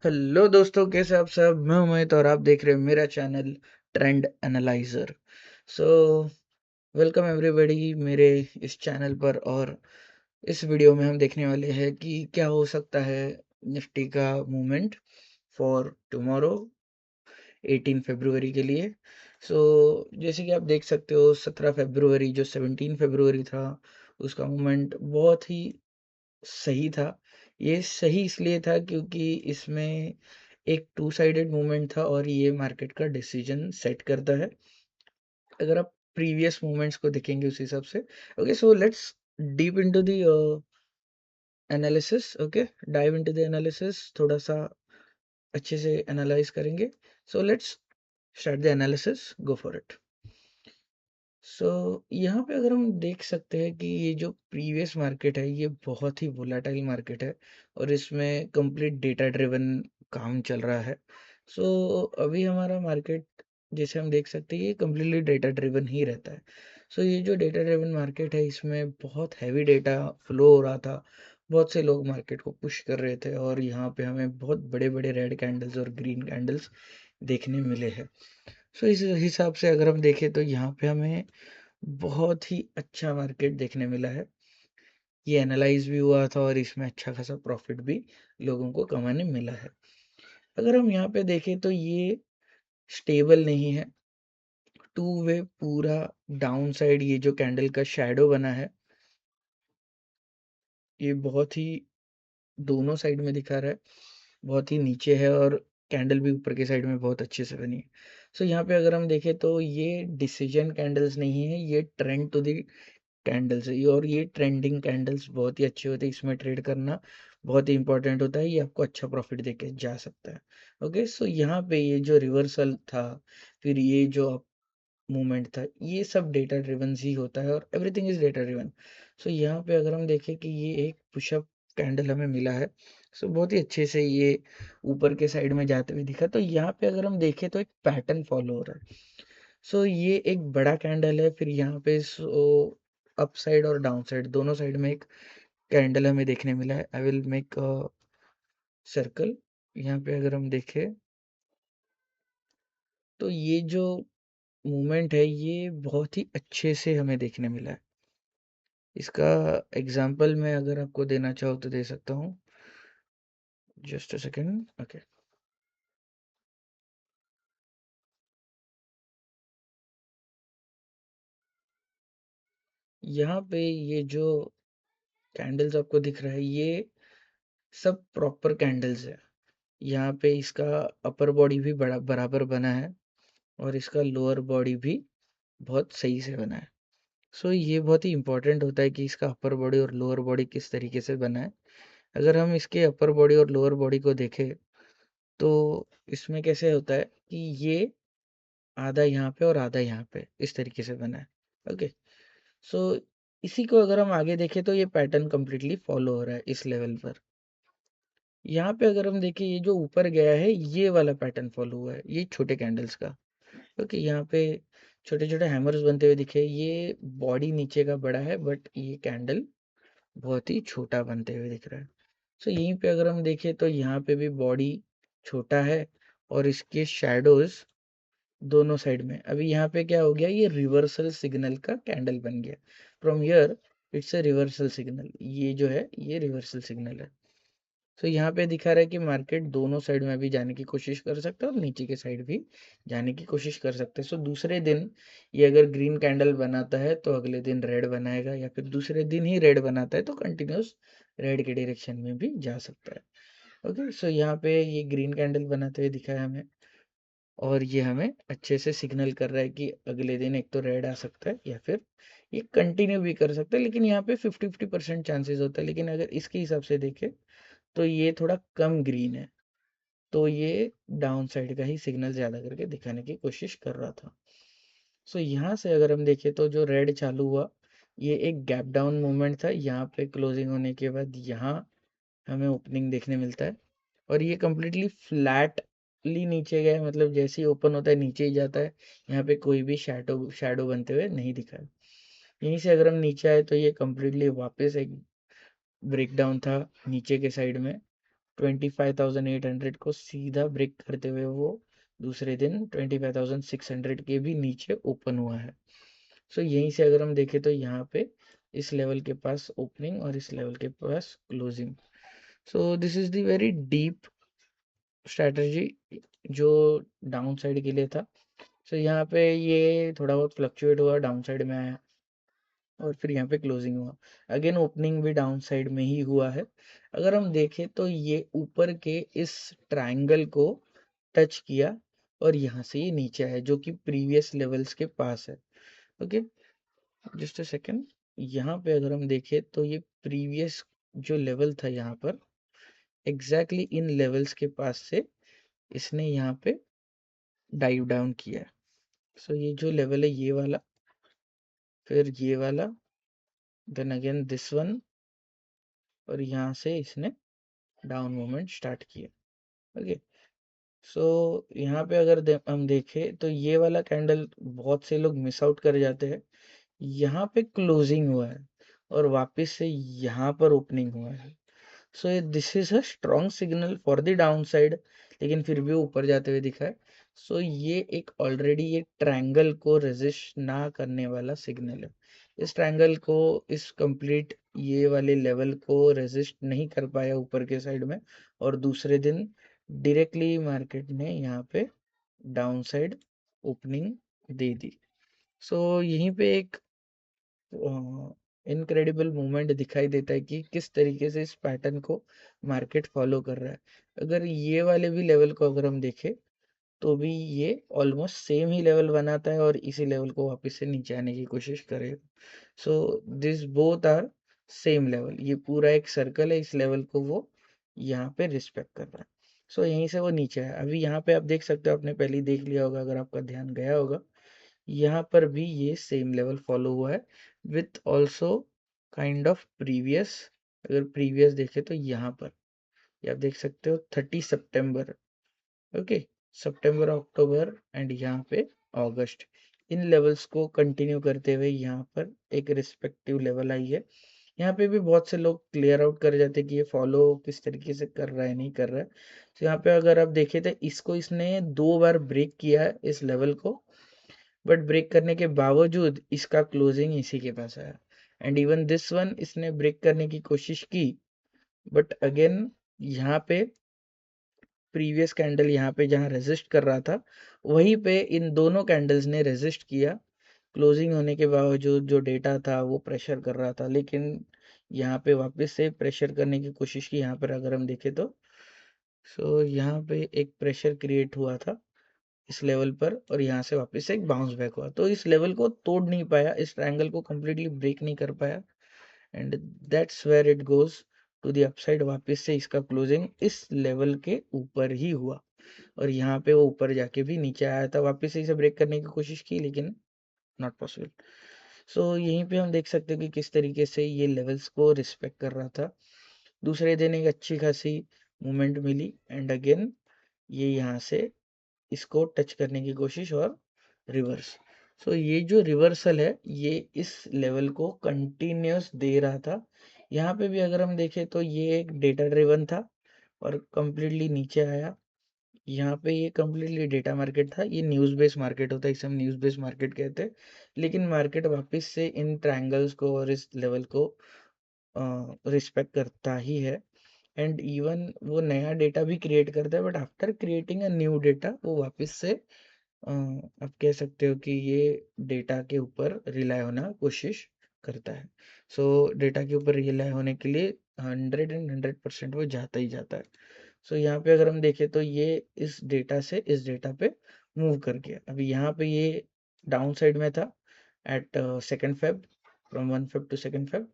Hello दोस्तों, कैसे आप सब। मैं उमेद और आप देख रहे हैं मेरा channel trend analyser. So welcome everybody मेरे इस चैनल पर। और इस वीडियो में हम देखने वाले हैं कि क्या हो सकता है निफ्टी का मूवमेंट फॉर टुमारो 18 फरवरी के लिए। सो जैसे कि आप देख सकते हो 17 फरवरी जो 17 फरवरी था, उसका मूवमेंट बहुत ही सही था। ये सही इसलिए था क्योंकि इसमें एक टू साइडेड मूवमेंट था और ये मार्केट का डिसीजन सेट करता है। अगर आप प्रीवियस मूवमेंट्स को देखेंगे उस हिसाब से। Okay, so let's deep into the analysis. Okay, dive into the analysis, थोड़ा सा अच्छे से एनालाइज करेंगे। So let's start the analysis, go for it. So यहाँ पे अगर हम देख सकते हैं कि ये जो प्रीवियस मार्केट है ये बहुत ही वोलाटाइल मार्केट है और इसमें कंप्लीट डेटा ड्रिवन काम चल रहा है। सो अभी हमारा मार्केट जैसे हम देख सकते हैं ये कम्प्लीटली डेटा ड्रिवन ही रहता है। सो ये जो डेटा ड्रिवन मार्केट है इसमें बहुत हैवी डेटा फ्लो हो रहा था। बहुत से लोग मार्केट को पुश कर रहे थे और यहाँ पे हमें बहुत बड़े बड़े रेड कैंडल्स और ग्रीन कैंडल्स देखने मिले हैं। सो इस हिसाब से अगर हम देखें तो यहाँ पे हमें बहुत ही अच्छा मार्केट देखने मिला है। ये एनालाइज भी हुआ था और इसमें अच्छा खासा प्रॉफिट भी लोगों को कमाने मिला है। अगर हम यहाँ पे देखें तो ये स्टेबल नहीं है। टू वे पूरा डाउन साइड, ये जो कैंडल का शैडो बना है ये बहुत ही दोनों साइड में दिखा रहा है, बहुत ही नीचे है और कैंडल भी ऊपर के साइड में बहुत अच्छे से बनी है। सो यहाँ पे अगर हम देखें तो ये डिसीजन कैंडल्स नहीं है, ये ट्रेंड टू दी कैंडल्स है। और ये ट्रेंडिंग कैंडल्स बहुत ही अच्छे होते हैं, इसमें ट्रेड करना बहुत ही इंपॉर्टेंट होता है, ये आपको अच्छा प्रॉफिट देके जा सकता है। ओके, सो यहाँ पे ये जो रिवर्सल था, फिर ये जो मूवमेंट था, ये सब डेटा ड्रिवन ही होता है और एवरीथिंग इज डेटा ड्रिवन। सो यहाँ पे अगर हम देखें कि ये एक पुशअप कैंडल हमें मिला है। सो बहुत ही अच्छे से ये ऊपर के साइड में जाते हुए दिखा। तो यहाँ पे अगर हम देखें तो एक पैटर्न फॉलो हो रहा है। सो ये एक बड़ा कैंडल है, फिर यहाँ पे अप साइड और डाउन साइड दोनों साइड में एक कैंडल हमें देखने मिला है। I will make a circle. यहाँ पे अगर हम देखें तो ये जो मूवमेंट है ये बहुत ही अच्छे से हमें देखने मिला है। इसका एग्जाम्पल मैं अगर आपको देना चाहूँ तो दे सकता हूँ। Just a second. ओके, यहाँ पे ये जो कैंडल्स आपको दिख रहा है ये सब प्रॉपर कैंडल्स है। यहाँ पे इसका अपर बॉडी भी बड़ा बराबर बना है और इसका लोअर बॉडी भी बहुत सही से बना है। सो ये बहुत ही इंपॉर्टेंट होता है कि इसका अपर बॉडी और लोअर बॉडी किस तरीके से बना है। अगर हम इसके अपर बॉडी और लोअर बॉडी को देखें तो इसमें कैसे होता है कि ये आधा यहाँ पे और आधा यहाँ पे इस तरीके से बना है। ओके, सो इसी को अगर हम आगे देखें तो ये पैटर्न कंप्लीटली फॉलो हो रहा है इस लेवल पर। यहाँ पे अगर हम देखें ये जो ऊपर गया है ये वाला पैटर्न फॉलो हुआ है, ये छोटे कैंडल्स का। ओके, यहाँ पे छोटे छोटे हैमर्स बनते हुए दिखे, ये बॉडी नीचे का बड़ा है बट ये कैंडल बहुत ही छोटा बनते हुए दिख रहा है। सो यहीं पे अगर हम देखें तो यहाँ पे भी बॉडी छोटा है और इसके शैडोज दोनों साइड में। अभी यहाँ पे क्या हो गया, ये रिवर्सल सिग्नल का कैंडल बन गया। From here it's a reversal signal, ये जो है ये रिवर्सल सिग्नल है। तो यहाँ पे दिखा रहा है कि मार्केट दोनों साइड में भी जाने की कोशिश कर सकता है और नीचे के साइड भी जाने की कोशिश कर सकते हैं। सो दूसरे दिन ये अगर ग्रीन कैंडल बनाता है तो अगले दिन रेड बनाएगा, या फिर दूसरे दिन ही रेड बनाता है तो कंटिन्यूस रेड के डायरेक्शन में भी जा सकता है। ओके, सो यहाँ पे ये ग्रीन कैंडल बनाते हुए दिखा है हमें और ये हमें अच्छे से सिग्नल कर रहा है कि अगले दिन एक तो रेड आ सकता है या फिर ये कंटिन्यू भी कर सकता है। लेकिन यहाँ पे 50-50% चांसेस होता है, लेकिन अगर इसके हिसाब से देखें तो ये थोड़ा कम ग्रीन है, तो ये डाउन साइड का ही सिग्नल ज़्यादा करके दिखाने की कोशिश कर रहा था। सो यहाँ से अगर हम देखें तो जो रेड चालू हुआ ये एक गैप डाउन मूवमेंट था। यहाँ पे क्लोजिंग होने के बाद यहाँ हमें ओपनिंग देखने मिलता है और ये कम्प्लीटली फ्लैटली नीचे गया है, मतलब जैसे ही ओपन होता है नीचे ही जाता है। यहाँ पे कोई भी शैडो शैडो बनते हुए नहीं दिखा है। यहीं से अगर हम नीचे आए तो ये कम्प्लीटली वापस एक ब्रेकडाउन था नीचे के साइड में 25,800 को सीधा ब्रेक करते हुए वो दूसरे दिन 25,600 के भी नीचे ओपन हुआ है। सो यहीं से अगर हम देखें तो यहाँ पे इस लेवल के पास ओपनिंग और इस लेवल के पास closing. So this is the very deep strategy जो डाउन साइड के लिए था। सो यहाँ पे ये थोड़ा बहुत फ्लक्चुएट हुआ, डाउन साइड में आया और फिर यहाँ पे क्लोजिंग हुआ। अगेन ओपनिंग भी डाउन साइड में ही हुआ है। अगर हम देखें तो ये ऊपर के इस ट्रायंगल को टच किया और यहाँ से ये नीचे है जो कि प्रीवियस लेवल्स के पास है। Okay, just a second. यहाँ पे अगर हम देखें तो ये प्रीवियस जो लेवल था यहाँ पर एग्जैक्टली इन लेवल्स के पास से इसने यहाँ पे डाइव डाउन किया है। सो ये जो लेवल है ये वाला, फिर ये वाला, देन अगेन दिस वन, और यहाँ से इसने डाउन मूवमेंट स्टार्ट किया। ओके, सो यहाँ पे अगर हम देखें तो ये वाला कैंडल बहुत से लोग मिस आउट कर जाते हैं। यहाँ पे क्लोजिंग हुआ है और वापस से यहाँ पर ओपनिंग हुआ है। सो this is a strong signal for the down side, लेकिन फिर भी ऊपर जाते हुए दिखा है। सो ये एक ऑलरेडी ये ट्रायंगल को रेजिस्ट ना करने वाला सिग्नल है। इस ट्रायंगल को, इस कंप्लीट ये वाले लेवल को रेजिस्ट नहीं कर पाया ऊपर के साइड में, और दूसरे दिन डायरेक्टली मार्केट ने यहाँ पे डाउन साइड ओपनिंग दे दी। सो यहीं पे एक इनक्रेडिबल मूवमेंट दिखाई देता है कि किस तरीके से इस पैटर्न को मार्केट फॉलो कर रहा है। अगर ये वाले भी लेवल को अगर हम देखें तो भी ये ऑलमोस्ट सेम ही लेवल बनाता है और इसी लेवल को वापस से नीचे आने की कोशिश करेगा। So this both are same level. ये पूरा एक सर्कल है, इस लेवल को वो यहाँ पे रिस्पेक्ट कर रहा है। सो यहीं से वो नीचे है। अभी यहाँ पे आप देख सकते हो, आपने पहले ही देख लिया होगा अगर आपका ध्यान गया होगा, यहाँ पर भी ये सेम लेवल फॉलो हुआ है with also kind of previous. अगर प्रीवियस देखे तो यहाँ पर ये आप देख सकते हो 30 सितंबर। ओके, सितंबर, अक्टूबर एंड यहाँ पे अगस्त, इन लेवल्स को कंटिन्यू करते हुए यहाँ पर एक रिस्पेक्टिव लेवल आई है। यहाँ पे भी बहुत से लोग क्लियर आउट कर जाते हैं कि ये फॉलो किस तरीके से कर रहा है, नहीं कर रहा है। तो यहाँ पे अगर आप देखें तो इसको इसने 2 बार ब्रेक किया है इस लेवल को, बट ब्रेक करने के बावजूद इसका क्लोजिंग इसी के पास आया। एंड इवन दिस वन इसने ब्रेक करने की कोशिश की, बट अगेन यहाँ पे प्रीवियस कैंडल यहाँ पे जहाँ रेजिस्ट कर रहा था वहीं पे इन दोनों कैंडल्स ने रेजिस्ट किया। क्लोजिंग होने के बावजूद जो डेटा था वो प्रेशर कर रहा था, लेकिन यहाँ पे वापस से प्रेशर करने की कोशिश की। यहाँ पर अगर हम देखें तो यहाँ पे एक प्रेशर क्रिएट हुआ था इस लेवल पर और यहाँ से वापस से एक बाउंस बैक हुआ, तो इस लेवल को तोड़ नहीं पाया, इस ट्रायंगल को कम्प्लीटली ब्रेक नहीं कर पाया। And that's where it goes to the upside. वापस से इसका क्लोजिंग इस लेवल के ऊपर ही हुआ और यहाँ पे वो ऊपर जाके भी नीचे आया था। वापस से इसे ब्रेक करने की कोशिश की लेकिन नॉट पॉसिबल। यहीं पे हम देख सकते हैं कि किस तरीके से ये लेवल्स को रिस्पेक्ट कर रहा था। दूसरे दिन एक अच्छी खासी मूवमेंट मिली एंड अगेन ये यहाँ से इसको टच करने की कोशिश और रिवर्स। ये जो रिवर्सल है ये इस लेवल को कंटिन्यूस दे रहा था। यहाँ पे भी अगर हम देखें तो ये एक डेटा ड्रिवन था और कंप्लीटली नीचे आया। यहाँ पे ये कंप्लीटली डेटा मार्केट था, ये न्यूज़ बेस्ड मार्केट होता है, इसे हम न्यूज़ बेस्ड मार्केट कहते हैं। लेकिन मार्केट वापस से इन ट्रायंगल्स को और इस लेवल को रिस्पेक्ट करता ही है। एंड इवन वो नया डेटा भी क्रिएट करता है, but after creating a new data वो वापस से आप कह सकते हो कि ये डेटा के ऊपर रिलाई होना कोशिश करता है। डेटा के ऊपर रिलाई होने के लिए 100% वो जाता ही जाता है। यहाँ पे अगर हम देखें तो ये इस डेटा से इस डेटा पे मूव कर गया। अभी यहाँ पे ये डाउन साइड में था at 2 Feb, from 1 Feb to 2 Feb.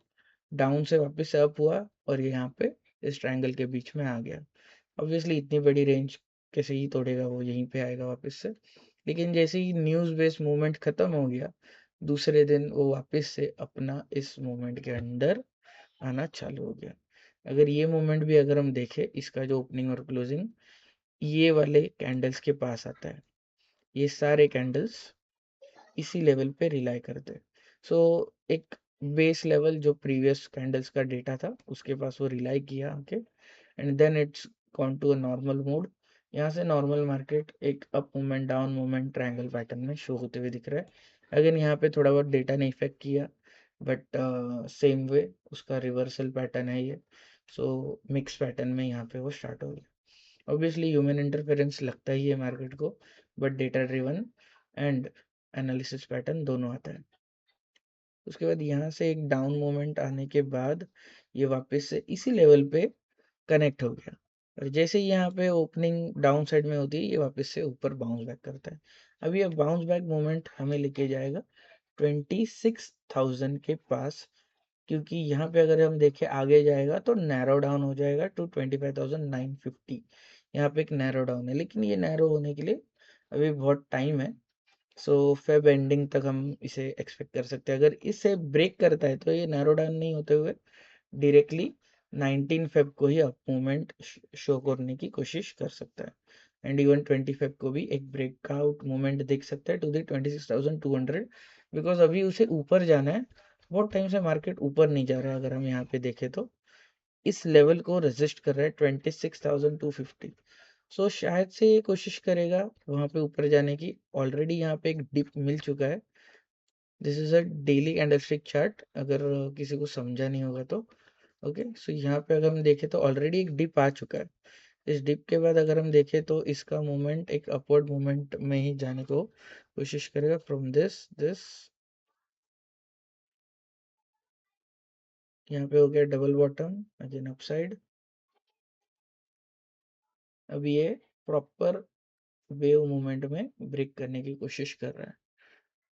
Down से वापस से अप हुआ और ये यहाँ पे इस ट्रायंगल के बीच में आ गया। ऑब्वियसली इतनी बड़ी रेंज कैसे ही तोड़ेगा, वो यहीं पे आएगा वापस से। लेकिन जैसे ही न्यूज़ बेस्ड मूवमेंट खत्म हो गया दूसरे दिन वो वापस से अपना इस मूवमेंट के अंडर आना चालू हो गया। अगर ये मूवमेंट भी अगर हम देखें, इसका जो ओपनिंग और क्लोजिंग ये वाले कैंडल्स के पास आता है, ये सारे कैंडल्स इसी लेवल पे रिलाई करते हैं। एक बेस लेवल जो प्रीवियस कैंडल्स का डेटा था उसके पास वो रिलाई किया। Okay, and then it's gone to a normal mode. यहाँ से नॉर्मल मार्केट एक up movement down movement triangle pattern में शो होते हुए दिख रहा है। अगेन यहाँ पे थोड़ा बहुत डेटा ने इफेक्ट किया, बट सेम वे उसका रिवर्सल पैटर्न है ये। सो मिक्स पैटर्न में यहाँ पे वो स्टार्ट हो गया। ऑब्वियसली ह्यूमन इंटरफेरेंस लगता ही है मार्केट को, but data driven and analysis pattern दोनों आता है। उसके बाद यहाँ से एक डाउन मोमेंट आने के बाद ये वापस से इसी लेवल पे कनेक्ट हो गया, और जैसे ही यहाँ पे ओपनिंग डाउन साइड में होती है ये वापस से ऊपर बाउंस बैक करता है। अब ये बाउंस बैक मोमेंट हमें लेके जाएगा 26,000 के पास, क्योंकि यहाँ पे अगर हम देखें आगे जाएगा तो नैरो डाउन हो जाएगा टू 25,950। यहाँ पे एक नैरो डाउन है, लेकिन ये नैरो होने के लिए अभी बहुत टाइम है। सो फेब एंडिंग तक हम इसे एक्सपेक्ट कर सकते हैं। अगर इसे ब्रेक करता है तो ये नैरो डाउन नहीं होते हुए डायरेक्टली 19 फेब को ही अप मूवमेंट शो करने की कोशिश कर सकता है। एंड इवन 20 फेब को भी एक ब्रेकआउट मूवमेंट देख सकता है टू द 26,200, बिकॉज अभी उसे ऊपर जाना है। बहुत टाइम से मार्केट ऊपर नहीं जा रहा है, अगर हम यहाँ पे देखें तो इस लेवल को रेजिस्ट कर रहा है 26,250। सो शायद से ये कोशिश करेगा वहां पे ऊपर जाने की। ऑलरेडी यहाँ पे एक डिप मिल चुका है। This is a daily candlestick chart, अगर किसी को समझा नहीं होगा तो। ओके, सो यहाँ पे अगर हम देखें तो ऑलरेडी एक डिप आ चुका है। इस डिप के बाद अगर हम देखें तो इसका मूवमेंट एक अपवर्ड मूवमेंट में ही जाने को कोशिश करेगा फ्रॉम दिस। यहाँ पे हो गया डबल बॉटम, अगेन अपसाइड। अब ये प्रॉपर वेव मूवमेंट में ब्रेक करने की कोशिश कर रहा है।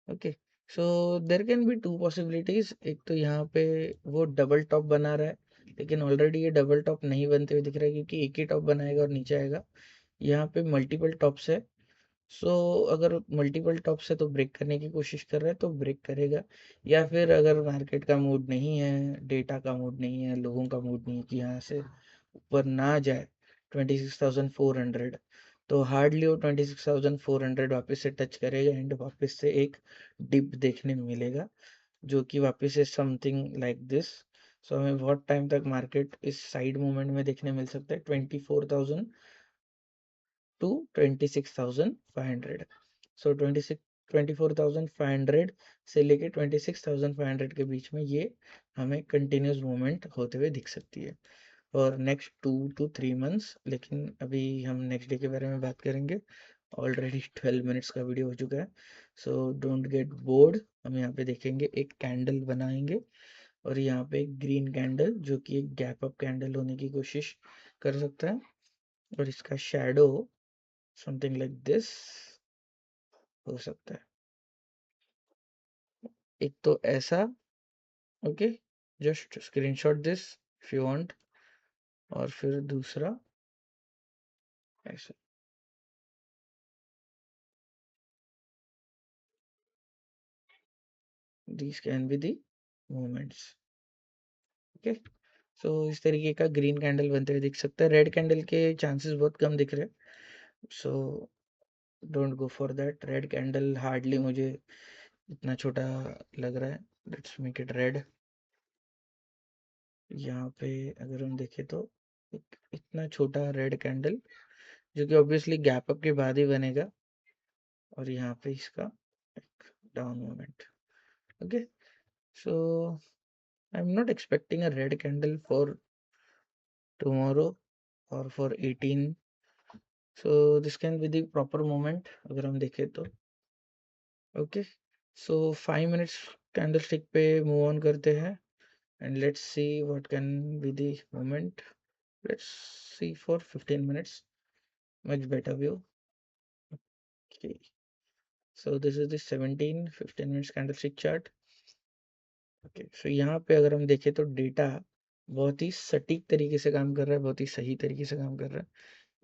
Okay, so there can be to possibilities. एक तो यहाँ पे वो डबल टॉप बना रहा है, लेकिन ऑलरेडी ये डबल टॉप नहीं बनते हुए दिख रहा है, क्योंकि एक ही टॉप बनाएगा और नीचे आएगा। यहाँ पे मल्टीपल टॉप्स है। सो अगर मल्टीपल टॉप से तो ब्रेक करने की कोशिश कर रहा है तो ब्रेक करेगा। या फिर अगर मार्केट का मूड नहीं है, डेटा का मूड नहीं है, लोगों का मूड नहीं है कि यहाँ से ऊपर ना जाए 26,400, तो हार्डली वो 26,400 वापस से टच करेगा एंड वापस से एक डिप देखने में मिलेगा, जो कि वापस से समथिंग लाइक दिस। सो हमें बहुत टाइम तक मार्केट इस साइड मूवमेंट में देखने मिल सकता है 24,000 टू 26,500। सो 24,500 से लेके 26,500 के बीच में ये हमें कंटिन्यूस मूवमेंट होते हुए दिख सकती है और नेक्स्ट 2 to 3 मंथ्स। लेकिन अभी हम नेक्स्ट डे के बारे में बात करेंगे। ऑलरेडी 12 मिनट्स का वीडियो हो चुका है, सो डोंट गेट बोर्ड। हम यहाँ पे देखेंगे एक कैंडल बनाएंगे, और यहाँ पे एक ग्रीन कैंडल जो कि एक गैप अप कैंडल होने की कोशिश कर सकता है, और इसका शेडो समथिंग लाइक दिस हो सकता है। एक तो ऐसा, okay, just screenshot this if you want. और फिर दूसरा ऐसा। these can be the movements. Okay, so इस तरीके का ग्रीन कैंडल बनते हुए दिख सकता है। रेड कैंडल के चांसेस बहुत कम दिख रहे हैं, so don't go for that. Red candle hardly मुझे इतना छोटा लग रहा है। Let's make it red. यहाँ पे अगर हम देखें तो एक इतना छोटा रेड कैंडल, जो कि ऑब्वियसली गैप अप के बाद ही बनेगा, और यहाँ पे इसका एक down moment. Okay, so I am not expecting a red candle for tomorrow और for 18। So this can be the proper moment अगर हम देखें तो। Okay, so 5 minutes candle stick पे मूव ऑन करते हैं, and let's see what can be the moment. Let's see for 15 minutes, much better view. Okay, so this is the 15 minutes candlestick chart. Okay, सो यहाँ पे अगर हम देखें तो data बहुत ही सटीक तरीके से काम कर रहा है, बहुत ही सही तरीके से काम कर रहा है।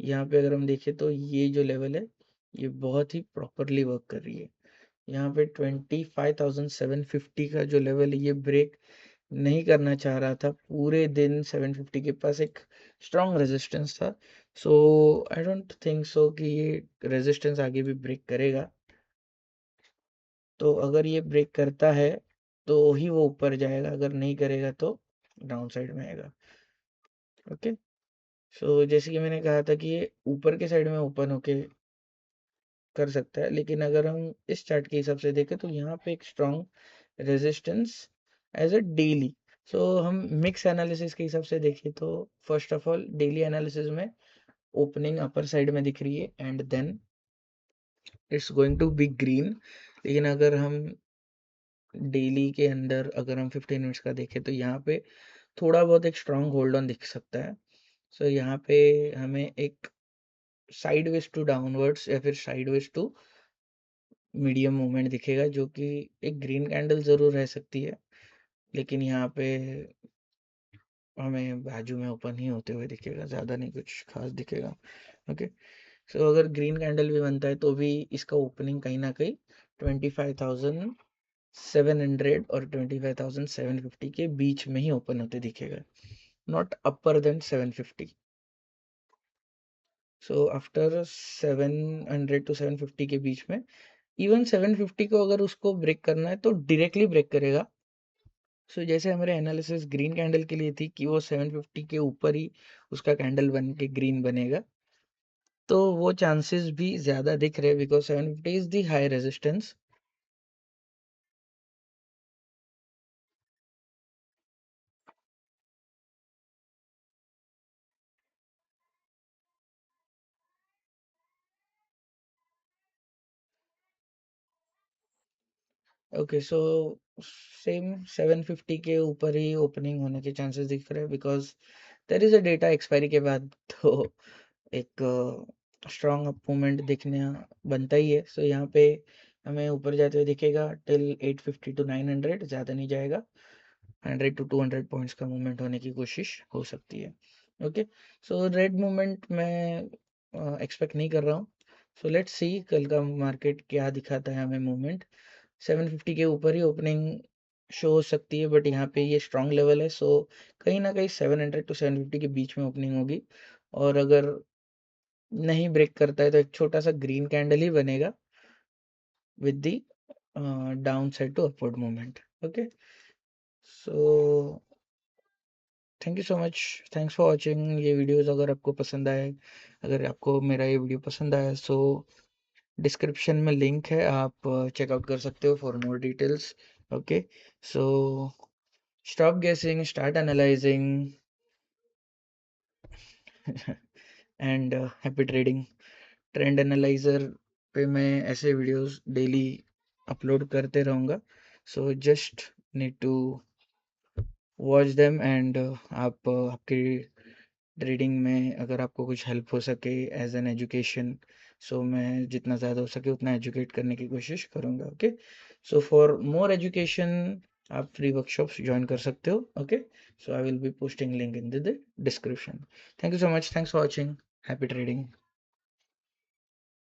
यहाँ पे अगर हम देखें तो ये जो लेवल है ये बहुत ही प्रॉपरली वर्क कर रही है। यहाँ पे 25,750 का जो लेवल है ये ब्रेक नहीं करना चाह रहा था पूरे दिन। 750 के पास एक स्ट्रॉन्ग रेजिस्टेंस था, सो आई डोंट थिंक सो कि ये रेजिस्टेंस आगे भी ब्रेक करेगा। तो अगर ये ब्रेक करता है तो ही वो ऊपर जाएगा, अगर नहीं करेगा तो डाउन साइड में आएगा। ओके, जैसे कि मैंने कहा था कि ये ऊपर के साइड में ओपन होके कर सकता है, लेकिन अगर हम इस चार्ट के हिसाब से देखें तो यहाँ पे एक strong resistance as a daily. हम मिक्स एनालिसिस के हिसाब से देखें तो first of all daily analysis में ओपनिंग अपर साइड में दिख रही है and then it's going to be green. लेकिन अगर हम डेली के अंदर अगर हम 15 मिनट्स का देखें तो यहाँ पे थोड़ा बहुत एक स्ट्रॉन्ग होल्ड ऑन दिख सकता है। यहाँ पे हमें एक साइडवेज टू डाउनवर्ड्स या फिर साइडवेज टू मीडियम मूवमेंट दिखेगा, जो कि एक ग्रीन कैंडल ज़रूर रह सकती है, लेकिन यहाँ पे हमें बाजू में ओपन ही होते हुए दिखेगा, ज़्यादा नहीं कुछ खास दिखेगा। ओके, अगर ग्रीन कैंडल भी बनता है तो भी इसका ओपनिंग कहीं ना कहीं 25,700 और 25,750 के बीच में ही ओपन होते दिखेगा, not upper then 750। After 700 to 750 के बीच में, इवन 750 को अगर उसको ब्रेक करना है तो डायरेक्टली ब्रेक करेगा। जैसे हमारे एनालिसिस ग्रीन कैंडल के लिए थी कि वो 750 के ऊपर ही उसका कैंडल बन के ग्रीन बनेगा, तो वो चांसेस भी ज़्यादा दिख रहे हैं because 750 is the high resistance. Okay, same 750 के ऊपर ही ओपनिंग होने के चांसेस दिख रहे हैं because there is a data expiry के बाद तो एक स्ट्रॉन्ग अप मूवमेंट दिखने बनता ही है। यहाँ पे हमें ऊपर जाते हुए दिखेगा टिल 850 टू 900, ज़्यादा नहीं जाएगा। 100 टू 200 पॉइंट्स का मूवमेंट होने की कोशिश हो सकती है। ओके, रेड मूवमेंट मैं एक्सपेक्ट नहीं कर रहा हूँ। लेट्स सी कल का मार्केट क्या दिखाता है हमें मूवमेंट। 750 के ऊपर ही ओपनिंग शो हो सकती है, बट यहाँ पे ये स्ट्रॉन्ग लेवल है, कहीं ना कहीं 700 टू 750 के बीच में ओपनिंग होगी। और अगर नहीं ब्रेक करता है तो एक छोटा सा ग्रीन कैंडल ही बनेगा with the down side to upward movement. Okay, so thank you so much, thanks for watching ये वीडियोस। अगर आपको पसंद आए, अगर आपको मेरा ये वीडियो पसंद आया, डिस्क्रिप्शन में लिंक है, आप चेकआउट कर सकते हो for more details. Okay, so stop guessing, start analysing and happy trading. Trend analyser पे मैं ऐसे वीडियोस डेली अपलोड करते रहूँगा, just need to watch them and आप आपकी ट्रेडिंग में अगर आपको कुछ हेल्प हो सके एज एन एजुकेशन, मैं जितना ज़्यादा हो सके उतना एजुकेट करने की कोशिश करूँगा। ओके, फॉर मोर एजुकेशन आप फ्री वर्कशॉप्स ज्वाइन कर सकते हो। Okay, I will be posting link in the description. Thank you so much, thanks for watching, happy trading.